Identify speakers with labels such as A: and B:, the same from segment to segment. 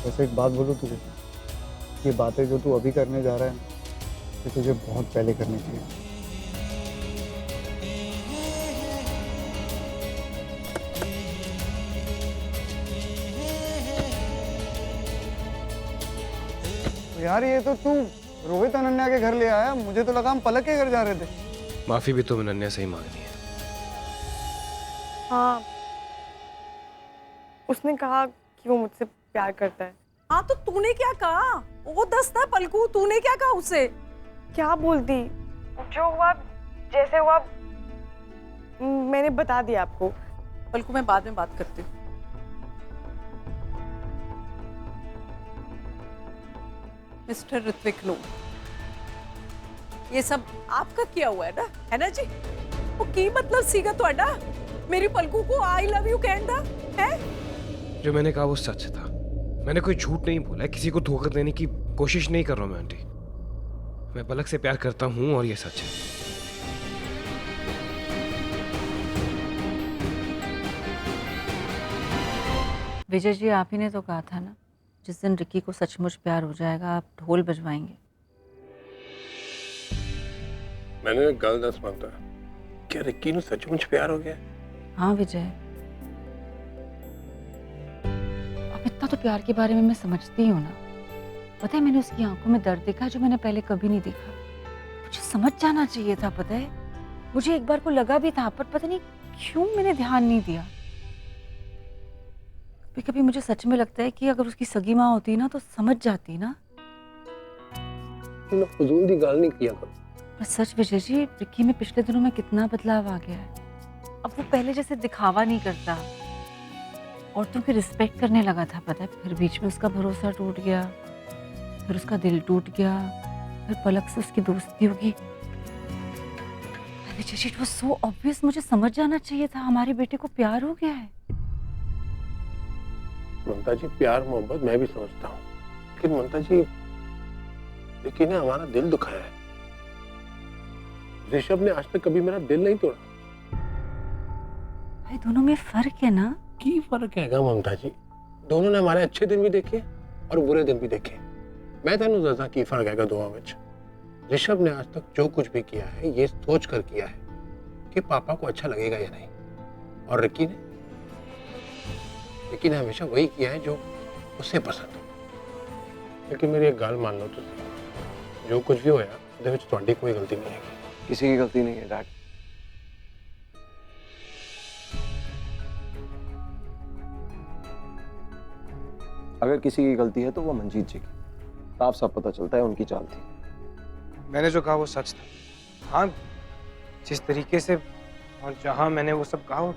A: वैसे एक बात बोलूँ तुझे, ये बातें जो तू अभी करने जा रहा है ना, ये तुझे बहुत पहले करनी चाहिए। तो यार ये तो तू रोहित अनन्या के घर ले आया, मुझे तो लगा हम पलक के घर जा रहे थे।
B: माफी भी तो अनन्या से ही मांगनी है।
C: हाँ, उसने कहा कि वो मुझसे प्यार करता है।
D: हाँ तो तूने क्या कहा? वो दस था पलकू, तूने क्या कहा उसे?
C: क्या बोलती, जो हुआ जैसे हुआ मैंने बता दिया आपको।
D: पलकू मैं बाद में बात करती हूँ। मिस्टर ऋत्विक लो, ये सब आपका किया हुआ है ना जी? वो की मतलब सीगा ਤੁਹਾਡਾ मेरी पलकू को आई लव यू कहना है?
B: जो मैंने कहा वो सच था। मैंने कोई झूठ नहीं बोला है, किसी को धोखा देने की कोशिश नहीं कर रहा हूं मैं आंटी। मैं पलक से प्यार करता हूं और ये सच है।
E: विजय जी, आप ही ने तो कहा था ना, जिस दिन रिकी को सचमुच प्यार हो जाएगा आप ढोल बजवाएंगे।
F: मैंने एक गल दस मानता, क्या रिक्की ਨੂੰ सचमुच प्यार हो गया?
E: हाँ विजय, अब इतना तो प्यार के बारे में मैं समझती हूँ ना। पता है मैंने उसकी आंखों में दर्द देखा जो मैंने पहले कभी नहीं देखा। मुझे समझ जाना चाहिए था, पता है मुझे एक बार को लगा भी था, पर पता नहीं क्यों मैंने ध्यान नहीं दिया। कभी कभी मुझे सच में लगता है कि अगर उसकी सगी माँ होती ना तो समझ जाती ना।
F: मैं फजूल दी गल नहीं किया करो।
E: पर सच विजय जी, रिक्की में पिछले दिनों में कितना बदलाव आ गया है। अब वो पहले जैसे दिखावा नहीं करता, औरतों की रिस्पेक्ट करने लगा था, पता है। फिर बीच में उसका भरोसा टूट गया, फिर उसका दिल टूट गया, फिर पलक से उसकी दोस्ती होगी। Vijay ji, it was so obvious, मुझे समझ जाना चाहिए था हमारे बेटे को प्यार हो गया है।
F: ममता जी, प्यार मोहब्बत मैं भी समझता हूँ, लेकिन ममता जी रिक्की ने हमारा दिल दुखाया है। ऋषभ ने आज तक कभी मेरा दिल नहीं तोड़ा।
E: भाई दोनों में फर्क है ना।
F: की फर्क हैगा ममता जी? दोनों ने हमारे अच्छे दिन भी देखे और बुरे दिन भी देखे। मैं तेनू दसा की फर्क हैगा दोवां विच। ऋषभ ने आज तक जो कुछ भी किया है ये सोच कर किया है कि पापा को अच्छा लगेगा या नहीं, और रिक्की ने हमेशा वही किया है जो उसे पसंद हो। लेकिन मेरी एक गल मान लो तुम, जो कुछ भी होया ਉਹਦੇ ਵਿੱਚ ਤੁਹਾਡੀ कोई गलती नहीं है।
A: किसी की गलती नहीं है डैड। अगर किसी की गलती है तो वो मंजीत जी की। साफ साफ पता चलता है उनकी चाल थी।
B: मैंने जो कहा वो सच था। हाँ, जिस तरीके से और जहाँ मैंने वो सब कहा,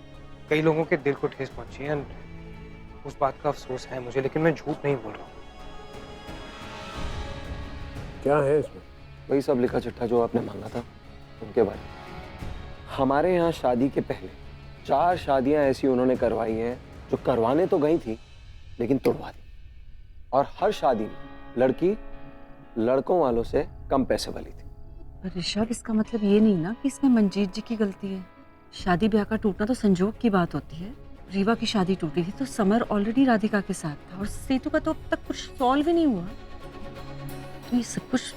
B: कई लोगों के दिल को ठेस पहुंची है, उस बात का अफसोस है मुझे, लेकिन मैं झूठ नहीं बोल रहा हूँ।
F: क्या है इसमें?
A: वही सब लिखा चिट्ठा जो आपने मांगा था उनके बारे में। हमारे यहाँ शादी के पहले 4 शादियां ऐसी उन्होंने करवाई हैं जो करवाने तो गई थी लेकिन तोड़वा दी, और हर शादी में लड़की लड़कों वालों से कम पैसे वाली थी।
E: पर ऋषभ, इसका मतलब ये नहीं ना कि इसमें मंजीत जी की गलती है। शादी ब्याह का टूटना तो संजोग की बात होती है। रीवा की शादी टूटी थी तो समर ऑलरेडी राधिका के साथ था, और सेतु का तो अब तक कुछ सॉल्व ही नहीं हुआ। तो ये सब कुछ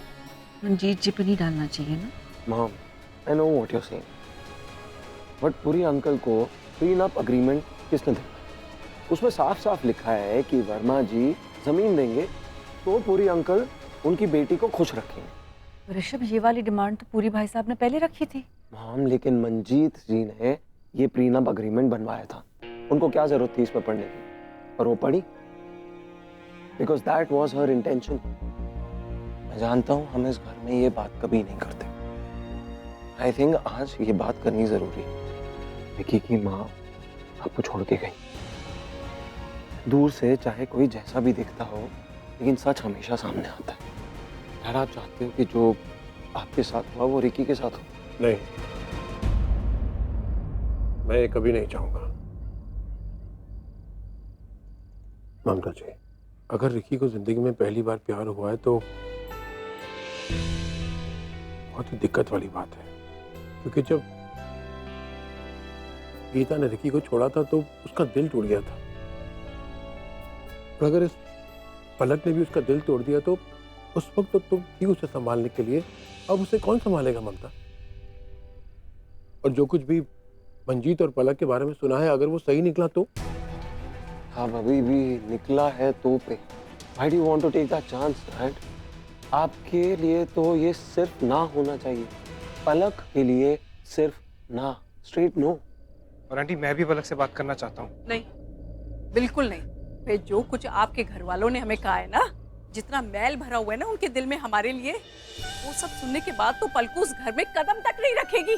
E: मंजीत जी पे नहीं डालना चाहिए ना।
A: Mom, I know what you are saying, but Puri uncle को प्रीनअप अग्रीमेंट किसने दिया? उसमें साफ साफ लिखा है कि वर्मा जी जमीन देंगे तो पुरी अंकल उनकी बेटी को खुश रखेंगे।
E: ऋषभ, ये वाली डिमांड तो पूरी भाई साहब ने पहले रखी थी।
A: मॉम, लेकिन मंजीत जी ने ये प्रीनअप अग्रीमेंट बनवाया था, उनको क्या जरूरत थी इसमें पढ़ने की? और वो पढ़ी because that was her intention. मैं जानता हूं हम इस घर में ये बात कभी नहीं करते। आई थिंक आज ये बात करनी जरूरी है। विकी की माँ आपको छोड़ के गई। दूर से चाहे कोई जैसा भी दिखता हो, लेकिन सच हमेशा सामने आता है। यार, आप चाहते हो कि जो आपके साथ हुआ वो रिकी के साथ हो?
F: नहीं, मैं ये कभी नहीं चाहूंगा। ममता जी, अगर रिकी को जिंदगी में पहली बार प्यार हुआ है तो बहुत ही दिक्कत वाली बात है, क्योंकि जब गीता ने रिकी को छोड़ा था तो उसका दिल टूट गया था। और अगर इस पलक ने भी उसका दिल तोड़ दिया तो उस वक्त तो तुम थी उसे संभालने के लिए, अब उसे कौन संभालेगा ममता? और जो कुछ भी मंजीत और पलक के बारे में सुना है, अगर वो सही निकला तो?
A: अब अभी भी निकला है तो पे। Why do you want to take that chance, right? आपके लिए तो ये सिर्फ ना होना चाहिए, पलक के लिए सिर्फ ना, स्ट्रेट नो।
B: और आंटी मैं भी पलक से बात करना चाहता हूँ।
D: नहीं, बिल्कुल नहीं। वे जो कुछ आपके घर वालों ने हमें कहा है ना, जितना मैल भरा हुआ है ना उनके दिल में हमारे लिए, वो सब सुनने के बाद तो पलकू उस घर में कदम तक नहीं रखेगी।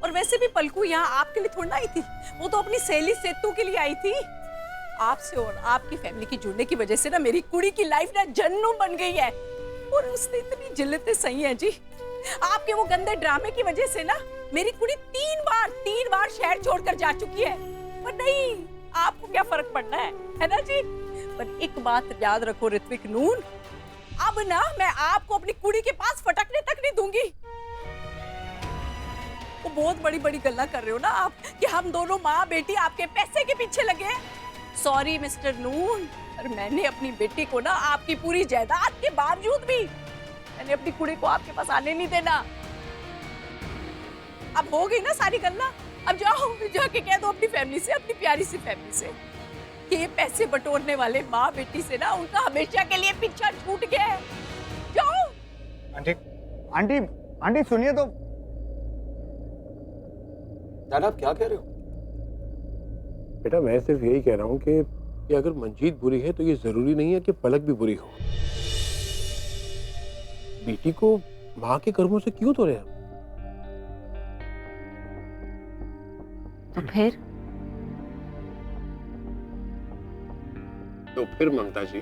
D: और वैसे भी पलकू यहाँ आपके लिए थोड़ी ना आई थी, वो तो अपनी सहेली सेतु के लिए आई थी। आपसे और आपकी फैमिली की जुड़ने की वजह से ना मेरी कुड़ी की लाइफ ना जन्नत बन गई है। और उसने इतनी जिल्लतें सही है जी। आपके वो गंदे ड्रामे की वजह से ना मेरी कुड़ी तीन बार शहर छोड़कर जा चुकी है। पर नहीं, आपको क्या फर्क पड़ना है ना जी? पर एक बात याद रखो ऋत्विक नून, अब ना मैं आपको अपनी कुड़ी के पास फटकने तक नहीं दूंगी। वो बहुत बड़ी बड़ी गल्ला कर रहे हो ना आप कि हम दोनों माँ बेटी आपके पैसे के पीछे लगे हैं। सॉरी मिस्टर नून, पर मैंने अपनी बेटी को ना आपकी पूरी जायदाद के बावजूद भी मैंने अपनी कुड़ी को आपके पास आने नहीं देना। अब हो गई ना सारी गल्ला, अब जाओ जाके कह दो अपनी फैमिली से, अपनी प्यारी सी फैमिली से कि ये पैसे बटोरने वाले माँ बेटी से ना उनका हमेशा के लिए पीछा छूट गया है। जाओ।
B: आंटी
G: आंटी आंटी सुनिए तो।
A: दादा आप क्या कह रहे हो?
F: बेटा मैं सिर्फ यही कह रहा हूँ कि अगर मंजीत बुरी है तो ये जरूरी नहीं है कि पलक भी बुरी हो। बेटी को माँ के कर्मों से क्यों तोड़े हम?
E: तो फिर
F: ममता जी,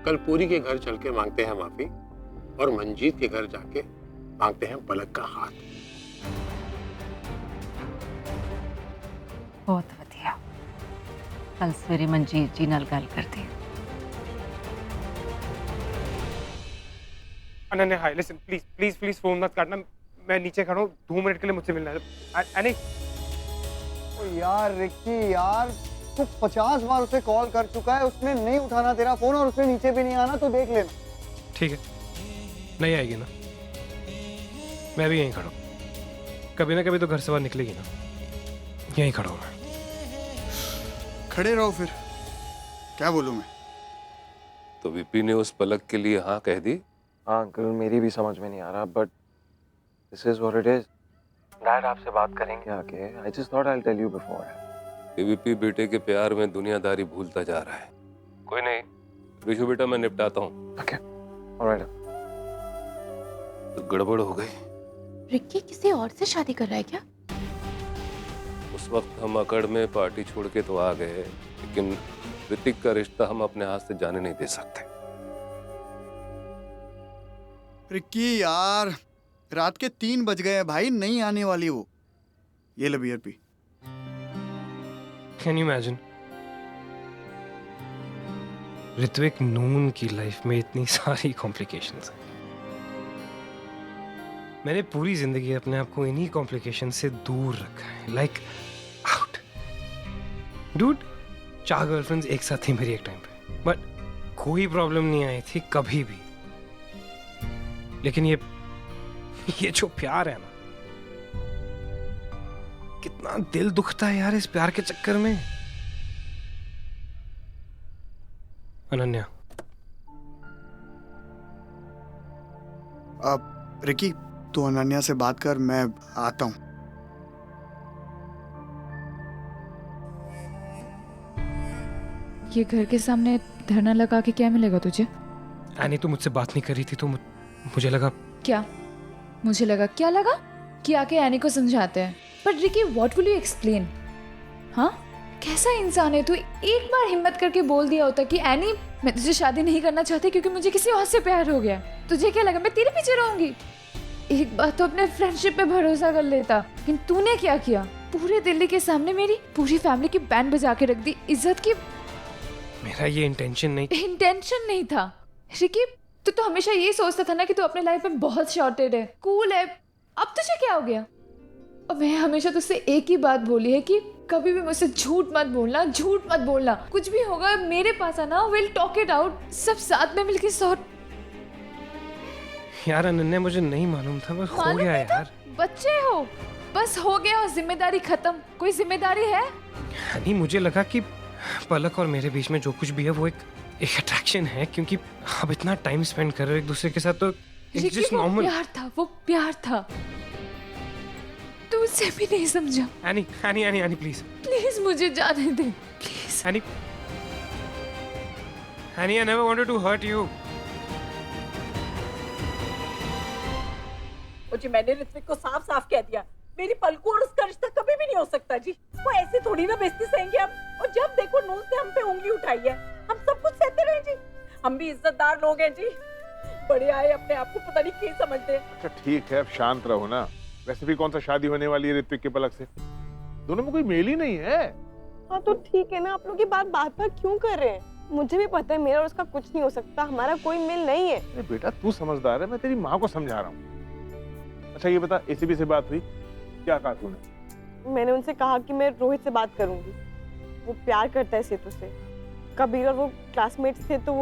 F: कल पूरी के घर चल के मांगते हैं माफी और मंजीत के घर जाके मांगते हैं पलक का हाथ।
E: बहुत वधिया, कल सवेरे मंजीत जी नाल गल करते हैं।
B: Ananya hi, listen please please please phone मत काटना, मैं नीचे खड़ा हूँ, 2 मिनट के लिए मुझसे मिलना है।
G: यार रिक्की यार, तू 50 बार उसे कॉल कर चुका है, उसने नहीं उठाना तेरा फोन और उसने नीचे भी नहीं आना, तो देख लेना।
B: ठीक है, नहीं आएगी ना, मैं भी यहीं खड़ा हूँ, कभी ना कभी तो घर से बाहर निकलेगी ना, यहीं खड़ा हूँ मैं।
H: खड़े रहो फिर, क्या बोलूं मैं?
I: तो विपी ने उस पलक के लिए हाँ कह दी?
A: हाँ अंकल, मेरी भी समझ में नहीं आ रहा, but this is what it is. Dad आपसे बात करेंगे आके, I just thought I will tell you before.
I: विपी बेटे के प्यार में दुनियादारी भूलता जा रहा है। कोई नहीं विशु बेटा, मैं निपटाता हूँ।
A: Okay alright.
I: तो गड़बड़ हो गई।
J: रिक्की किसी और से शादी कर रहा है क्या?
I: उस वक्त हम अकड़ में पार्टी छोड़ के तो आ गए, लेकिन ऋतिक का रिश्ता हम अपने हाथ से जाने नहीं दे सकते।
H: रिक्की यार, रात के 3 बज गए हैं भाई, नहीं आने वाली वो। ये ले बियर पी।
B: कैन यू इमेजिन ऋत्विक नून की लाइफ में इतनी सारी कॉम्प्लिकेशंस हैं। मैंने पूरी जिंदगी अपने आप को इन्हीं कॉम्प्लिकेशन से दूर रखा है, लाइक आउट। डूड, 4 गर्लफ्रेंड्स एक साथ थी मेरी एक टाइम पे, बट कोई प्रॉब्लम नहीं आई थी कभी भी। लेकिन ये जो प्यार है ना, कितना दिल दुखता है यार इस प्यार के चक्कर में। अनन्या,
H: अब रिक्की तू अनन्या से बात कर, मैं आता हूँ।
J: ये घर के सामने धरना लगा के क्या मिलेगा तुझे?
B: एनी तू मुझसे बात नहीं कर रही थी तो मुझे लगा।
J: क्या मुझे लगा? क्या लगा कि आके एनी को समझाते हैं? But Ricky, what will you explain? हाँ, कैसा इंसान है तू? एक बार हिम्मत करके बोल दिया होता कि एनी मैं तुझे शादी नहीं करना चाहती क्योंकि मुझे किसी और से प्यार हो गया। तुझे क्या लगा मैं तेरे पीछे रहूंगी? एक बात तो अपने फ्रेंडशिप पे भरोसा कर लेता, लेकिन तूने क्या किया? पूरे दिल्ली के सामने मेरी पूरी फैमिली की बैंड बजा के रख दी, इज्जत की।
B: मेरा ये इंटेंशन
J: नहीं था रिकी। तू तो हमेशा यही सोचता था ना कि तू अपने लाइफ में बहुत शॉर्टेड है, कूल है। अब तुझे क्या हो गया? और मैं हमेशा तुझसे एक ही बात बोली है कि कभी भी मुझसे झूठ मत बोलना, झूठ मत बोलना। कुछ भी होगा मेरे पास आना, विल टॉक इट आउट, सब साथ में मिलके सॉर्ट।
B: यार अनन्या, मुझे नहीं मालूम था, बस हो
J: मालूम
B: गया
J: नहीं था?
B: यार।
J: बच्चे हो, बस हो गया और जिम्मेदारी खत्म। कोई जिम्मेदारी है?
B: नहीं, मुझे लगा कि पलक और मेरे बीच में जो कुछ भी है वो एक अट्रैक्शन है, क्योंकि अब इतना टाइम स्पेंड कर रहे हो एक दूसरे के साथ, तो
J: रिकी,
B: जस्ट
J: वो
B: नॉर्मल।
J: प्यार था, वो प्यार था। तू उसे भी नहीं समझा।
B: Annie Annie Annie Annie please
J: please मुझे जाने दे, please.
B: Annie Annie, I never wanted to hurt you.
D: जी मैंने ऋत्विक को साफ साफ कह दिया, मेरी पलकू और उसका रिश्ता कभी भी नहीं हो सकता जी। वो ऐसे थोड़ी ना बेइज्जती सहेंगे हम, और जब देखो नूस ने हम पे उंगली उठाई है, हम सब कुछ सहते रहे जी। हम भी इज्जतदार लोग हैं जी, बड़े आए अपने आप को पता नहीं क्या समझते हैं।
K: अच्छा ठीक है, अब शांत रहो ना। वैसे भी कौन सा शादी होने वाली है ऋत्विक के पलक से? दोनों में कोई मेल ही नहीं है।
C: हाँ तो ठीक है ना, आप लोग ये बात बार-बार क्यों कर रहे हैं? मुझे भी पता है मेरा और उसका कुछ नहीं हो सकता, हमारा कोई मेल नहीं है।
K: अरे बेटा तू समझदार है, मैं तेरी माँ को समझा रहा हूँ। अच्छा ये बता, एसीबी से बात हुई? क्या कहा तूने?
C: मैंने उनसे कहा कि मैं रोहित से बात करूंगी, वो प्यार करता है सेतु से। कबीर और वो क्लासमेट्स थे, तो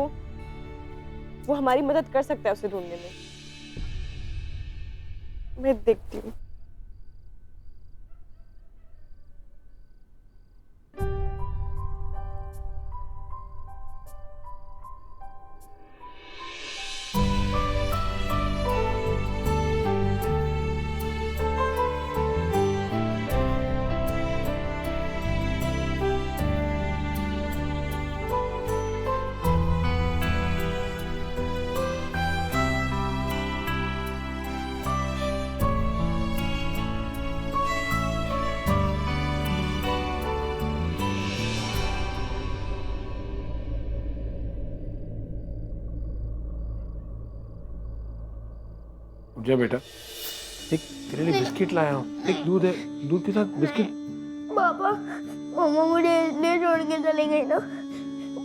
C: वो हमारी मदद कर सकता है उसे ढूंढने में। मैं देखती हूँ।
F: जा बेटा, एक तेरे लिए बिस्किट लाया हूँ। एक दूध है, दूध के साथ बिस्किट।
L: पापा, मम्मा मुझे इसलिए छोड़ के चले गई ना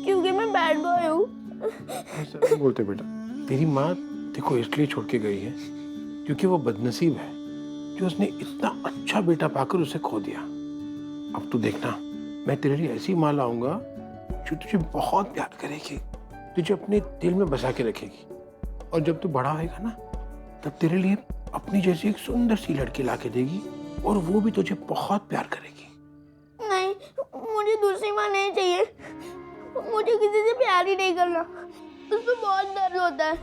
L: क्योंकि मैं बैड बॉय हूँ।
F: ऐसा नहीं बोलते बेटा। तेरी माँ देखो इसलिए छोड़ के गई है क्योंकि वो बदनसीब है जो उसने इतना अच्छा बेटा पाकर उसे खो दिया। अब तू देखना, मैं तेरे लिए ऐसी माँ लाऊंगा जो तुझे बहुत प्यार करेगी, तुझे अपने दिल में बसा के रखेगी। और जब तू बड़ा होएगा ना, तब तेरे लिए अपनी जैसी एक सुंदर सी लड़की ला के देगी और वो भी तुझे बहुत प्यार करेगी।
L: नहीं, मुझे दूसरी माँ नहीं चाहिए। मुझे किसी से प्यार ही नहीं करना, उसमें बहुत दर्द होता है।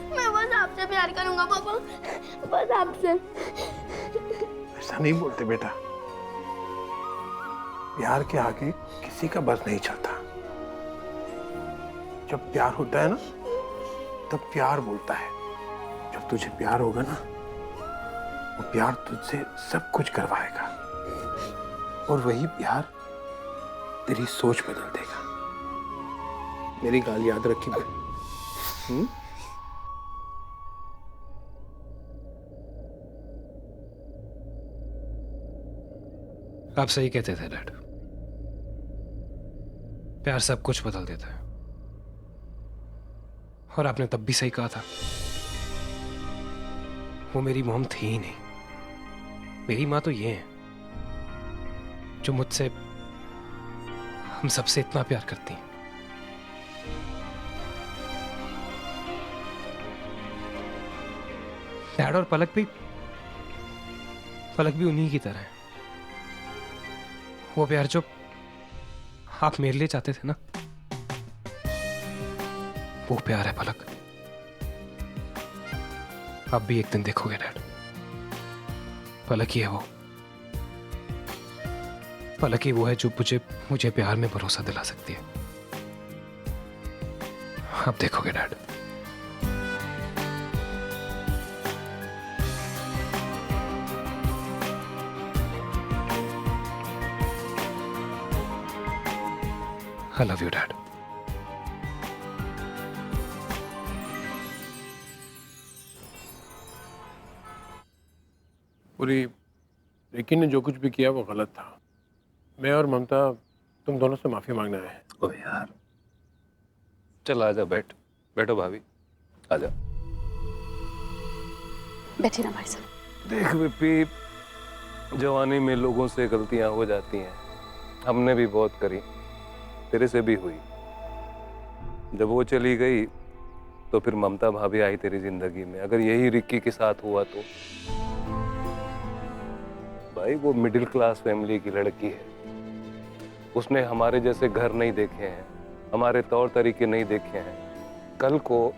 L: मैं बस आपसे प्यार करूंगा पापा, बस आपसे।
F: ऐसा नहीं बोलते बेटा, प्यार के आगे किसी का बस नहीं चलता। जब प्यार होता है ना, तब प्यार बोलता है। जब तुझे प्यार होगा ना, वो प्यार तुझसे सब कुछ करवाएगा और वही प्यार तेरी सोच बदल देगा। मेरी गाल याद रखी बेटा।
B: आप सही कहते थे डैड, प्यार सब कुछ बदल देता है। और आपने तब भी सही कहा था, वो मेरी मॉम थी ही नहीं। मेरी माँ तो ये है जो मुझसे, हम सबसे इतना प्यार करती हैं। डैड और पलक भी उन्हीं की तरह है। वो प्यार जो आप मेरे लिए चाहते थे ना, वो प्यार है पलक। आप भी एक दिन देखोगे डैड, पलक ही है वो। पलक ही वो है जो मुझे प्यार में भरोसा दिला सकती है। आप देखोगे dad. I love you, Dad.
F: पूरी रिकी ने जो कुछ भी किया वो गलत था। मैं और ममता तुम दोनों से माफी मांगना है।
I: ओ यार, चल आजा, बैठो भाभी, आजा।
E: बैठिए ना भाई साहब।
I: देख विपी, जवानी में लोगों से गलतियां हो जाती हैं, हमने भी बहुत करी, तेरे से भी हुई। जब वो चली गई तो फिर ममता भाभी आई तेरी जिंदगी में। अगर यही रिक्की के साथ हुआ तो भाई, वो मिडिल क्लास फैमिली की लड़की है, उसने हमारे जैसे घर नहीं देखे हैं, हमारे तौर तरीके नहीं देखे हैं। कल को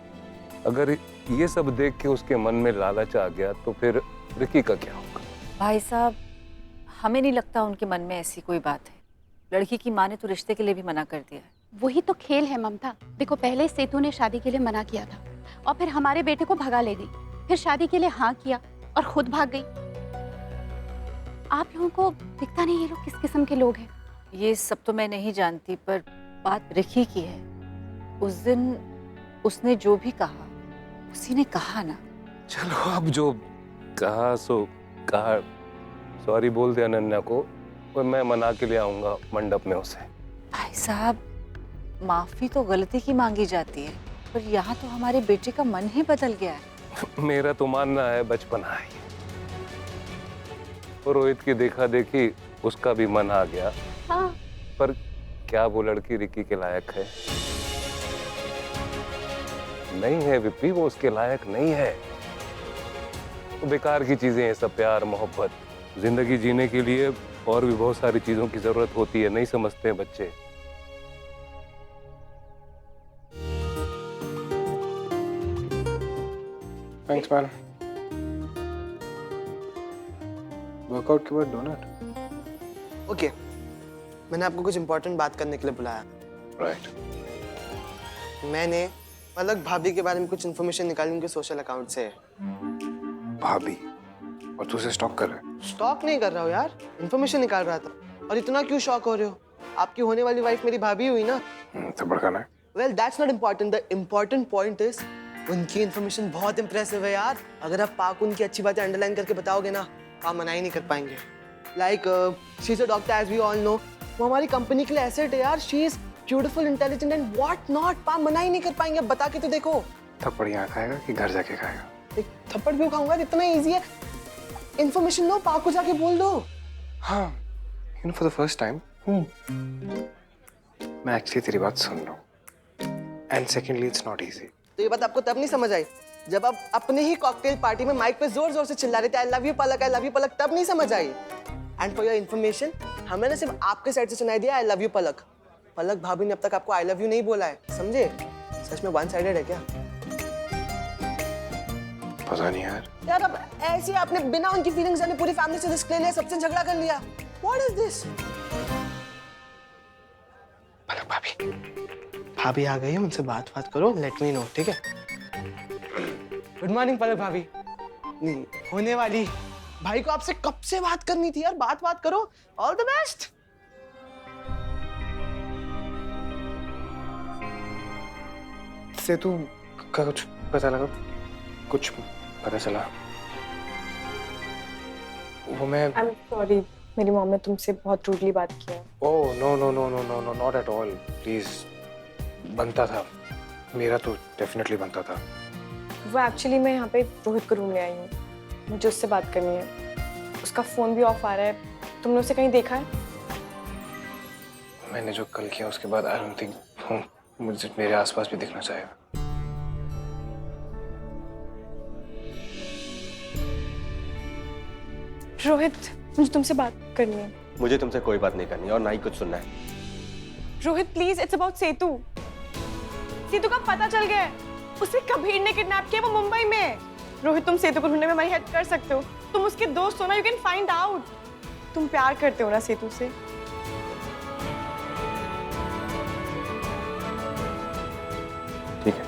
I: अगर ये सब देख के उसके मन में लालच आ गया तो फिर रिक्की का क्या होगा?
E: भाई साहब, हमें नहीं लगता उनके मन में ऐसी कोई बात है। लड़की की माँ ने तो रिश्ते के लिए भी मना कर दिया है।
M: वही तो खेल है ममता। देखो, पहले सेतु ने शादी के लिए मना किया था और फिर हमारे बेटे को भगा ले गई, फिर शादी के लिए हाँ किया और खुद भाग गई। आप लोगों को दिखता नहीं ये लोग किस किस्म के लोग हैं?
E: ये सब तो मैं नहीं जानती, पर बात रिक्की की है। उस दिन उसने जो भी कहा उसी ने कहा ना।
I: चलो, अब जो कहा सो कहा। सॉरी बोल दे अनन्या को, और मैं मना के ले आऊंगा मंडप में उसे।
E: भाई साहब, माफी तो गलती की मांगी जाती है, पर यहाँ तो हमारे बेटे का मन ही बदल गया है।
I: मेरा तो मानना है बचपना है ये। और रोहित की देखा देखी उसका भी मन आ गया।
M: हाँ।
I: पर क्या वो लड़की रिक्की के लायक है? नहीं है विप्पी, वो उसके लायक नहीं है। तो बेकार की चीजें हैं सब, प्यार मोहब्बत। जिंदगी जीने के लिए और भी बहुत सारी चीजों की जरूरत होती है, नहीं समझते हैं बच्चे।
B: Thanks man. वर्कआउट के बाद डोनट।
N: ओके, मैंने आपको कुछ इंपॉर्टेंट बात करने के लिए बुलाया।
B: राइट।
N: मैंने पलक भाभी के बारे में कुछ इन्फॉर्मेशन निकाली उनके सोशल अकाउंट से।
B: भाभी? और तू उसे स्टॉक कर रहा है?
N: स्टॉक नहीं कर रहा हूँ यार, इन्फॉर्मेशन निकाल रहा था। और इतना क्यों शॉक हो रहे हो? आपकी होने वाली वाइफ मेरी भाभी हुई ना।
B: तो भड़काना है?
N: Well, that's not important. The important point is उनकी इन्फॉर्मेशन बहुत इंप्रेसिव है यार। अगर आप पाक उनकी अच्छी बातें अंडरलाइन करके बताओगे ना, आप मना ही नहीं कर पाएंगे। Like she is a doctor, as we all know. वो हमारी कंपनी के लिए एसेट है यार। She is beautiful, intelligent and what not. आप मना ही नहीं कर पाएंगे। अब बता के तो देखो।
B: थप्पड़ यहाँ खाएगा कि घर जाके खाएगा?
N: एक थप्पड़ क्यों खाऊंगा? इतना इजी है। इन्फॉर्मेशन लो, पाक को जाके बोल दो।
B: हाँ, you know, for the first time मैं एक्चुअली तेरी बात सुन रहा हूँ। And secondly, it's not easy.
N: तो ये बात आपको तब नहीं समझ आई जब आप अपने ही कॉकटेल पार्टी में माइक पे जोर जोर से चिल्ला रहे थे, I love you Palak, I love you Palak. तब नहीं समझ आई। एंड फॉर योर इन्फॉर्मेशन, हमें ना सिर्फ आपके साइड से सुनाई दिया आई लव यू पलक। पलक भाभी ने अब तक आपको आई लव यू नहीं बोला है, समझे? सच में वन साइडेड है क्या?
B: पता नहीं यार।
N: यार अब ऐसे आपने बिना उनकी फीलिंग्स जाने पूरी फैमिली से रिस्क ले लिया, सबसे झगड़ा कर लिया। What is this?
B: पलक भाभी।
N: भाभी आ गई है, उनसे बात करो, लेट मी नो, ठीक है? गुड मॉर्निंग पलक भाभी। नहीं, होने वाली भाई को आपसे कब से बात करनी थी यार। बात करो। All the best.
B: सेतु का कुछ पता लगा? कुछ पता चला? वो मैं
C: आई एम सॉरी, मेरी मॉम ने तुमसे बहुत रूडली बात की है।
B: Oh no no no no no no, not at all. Please, बनता था, मेरा तो डेफिनेटली बनता था।
C: वो एक्चुअली मैं यहाँ पे रोहित को ढूंढने आई हूँ। मुझे उससे बात करनी है। उसका फोन भी ऑफ आ रहा है। तुमने उसे कहीं देखा है?
B: मैंने जो कल किया उसके बाद आई डोंट थिंक मुझे मेरे आसपास भी दिखना चाहेगा।
C: रोहित, मुझे तुमसे बात करनी है।
A: मुझे तुमसे कोई बात नहीं करनी और ना ही कुछ सुनना है।
C: रोहित प्लीज, इट्स अबाउट सेतु। सेतु का पता चल गया है। उसे कबीर ने किडनैप किया, वो मुंबई में। रोहित, तुम सेतु को ढूंढने में हमारी हेल्प कर सकते हो। तुम उसके दोस्त हो ना, यू कैन फाइंड आउट। तुम प्यार करते हो ना सेतु से?
A: ठीक है।